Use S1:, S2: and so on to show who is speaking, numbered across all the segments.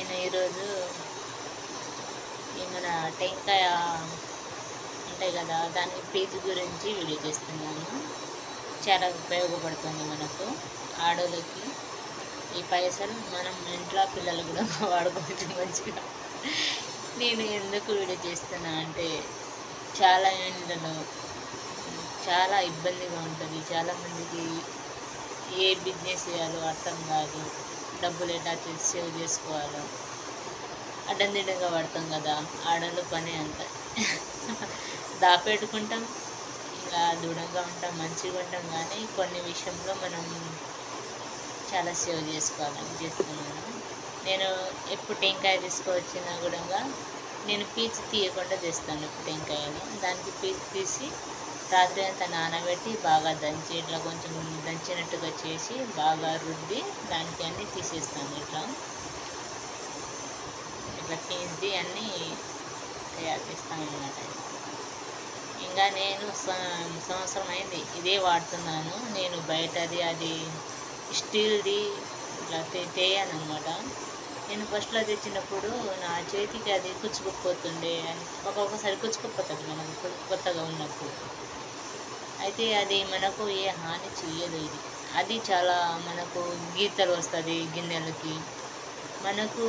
S1: నేను ఈరోజు ఈ మన టెంకాయ ఉంటాయి కదా, దాని పీచు గురించి వీడియో చేస్తున్నాను. చాలా ఉపయోగపడుతుంది మనకు ఆడోళ్ళకి. ఈ పైసలు మనం ఇంట్లో పిల్లలు కూడా వాడుకోవచ్చు మంచిగా. నేను ఎందుకు వీడియో చేస్తున్నా అంటే, చాలా ఎండలో చాలా ఇబ్బందిగా ఉంటుంది. చాలామందికి ఏ బిజినెస్ చేయాలో అర్థం కాదు. డబ్బులు ఎట్లా సేవ్ చేసుకోవాలో అడ్డందిడ్డంగా పడతాం కదా. ఆడోళ్ళ పని అంత దాపెట్టుకుంటాం, ఇంకా దృఢంగా ఉంటాం, మంచిగా ఉంటాం. కానీ కొన్ని విషయంలో మనం చాలా సేవ్ చేసుకోవాలని చేస్తున్నాను. నేను ఎప్పుడు టెంకాయ తీసుకువచ్చినా కూడా నేను పీచు తీయకుండా తెస్తాను. ఇప్పుడు టెంకాయలు దానికి పీచు తీసి రాత్రి అంతా నానబెట్టి బాగా దంచి ఇట్లా కొంచెం దంచినట్టుగా చేసి బాగా రుద్ది దానికి అన్నీ తీసేస్తాను. ఇట్లా తీసి అన్నీ తయారు చేస్తాను అన్నమాట. ఇంకా నేను సంవత్సరం అయింది ఇదే వాడుతున్నాను. నేను బయటది అది స్టీల్ది ఇట్లా తేయను అనమాట. నేను ఫస్ట్లో తెచ్చినప్పుడు నా చేతికి అది కుచ్చుకుపోతుండే, ఒక్కొక్కసారి కుచ్చుకుపోతుంది మనకు కొత్తగా ఉన్నప్పుడు. అయితే అది మనకు ఏ హాని చేయదు. అది చాలా మనకు గీతలు వస్తుంది గిన్నెలకి. మనకు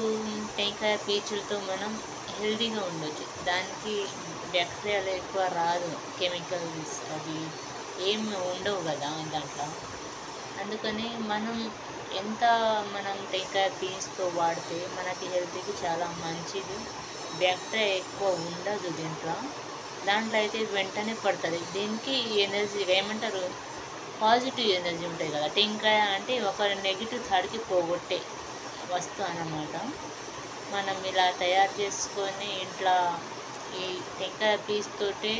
S1: టెంకాయ పీచులతో మనం హెల్తీగా ఉండొచ్చు. దానికి బ్యాక్టీరియాలు ఎక్కువ రాదు, కెమికల్స్ అది ఏం ఉండవు కదా దాంట్లో. అందుకని మనం టెంకాయ పీచుతో వాడితే మనకి హెల్త్కి చాలా మంచిది. బ్యాక్టీరియా ఎక్కువ ఉండదు దాంట్లో అయితే వెంటనే పడుతుంది. దీనికి ఎనర్జీ ఏమంటారు, పాజిటివ్ ఎనర్జీ ఉంటాయి కదా. టెంకాయ అంటే ఒక నెగిటివ్ థాట్కి పోగొట్టే వస్తువు అన్నమాట. మనం ఇలా తయారు చేసుకొని ఇంట్లో ఈ టెంకాయ పీచుతోటి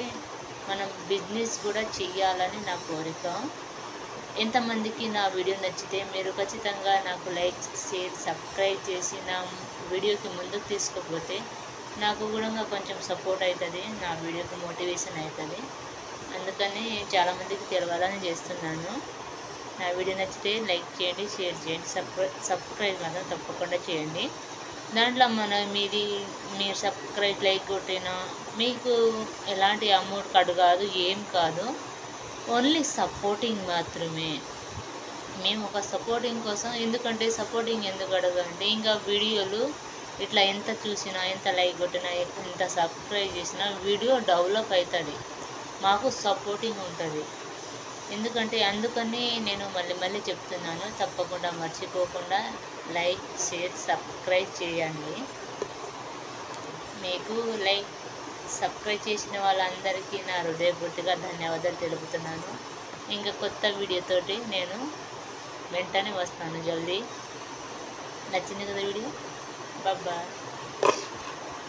S1: మనం బిజినెస్ కూడా చెయ్యాలని నా కోరిక. ఎంతమందికి నా వీడియో నచ్చితే మీరు ఖచ్చితంగా నాకు లైక్, షేర్, సబ్స్క్రైబ్ చేసి నా వీడియోకి ముందుకు తీసుకుపోతే నాకు కూడా కొంచెం సపోర్ట్ అవుతుంది, నా వీడియోకి మోటివేషన్ అవుతుంది. అందుకని చాలామందికి తెలవాలని చేస్తున్నాను. నా వీడియో నచ్చితే లైక్ చేయండి, షేర్ చేయండి, సబ్స్క్రైబ్ మాత్రం తప్పకుండా చేయండి. దాంట్లో మీరు సబ్స్క్రైబ్ లైక్ కొట్టినా మీకు ఎలాంటి అమౌంట్ కట్ కాదు, ఏం కాదు. ఓన్లీ సపోర్టింగ్ మాత్రమే. మేము ఒక సపోర్టింగ్ కోసం, ఎందుకంటే సపోర్టింగ్ ఎందుకు అడగండి, ఇంకా వీడియోలు ఇట్లా ఎంత చూసినా, ఎంత లైక్ కొట్టినా, ఎంత సబ్స్క్రైబ్ చేసినా వీడియో డెవలప్ అవుతుంది, మాకు సపోర్టింగ్ ఉంటుంది. అందుకని నేను మళ్ళీ చెప్తున్నాను, తప్పకుండా మర్చిపోకుండా లైక్, షేర్, సబ్స్క్రైబ్ చేయండి. మీకు సబ్స్క్రైబ్ చేసిన వాళ్ళందరికీ నా హృదయపూర్తిగా ధన్యవాదాలు తెలుపుతున్నాను. ఇంకా కొత్త వీడియోతోటి నేను వెంటనే వస్తాను జల్దీ. నచ్చింది కదా వీడియో? బాయ్.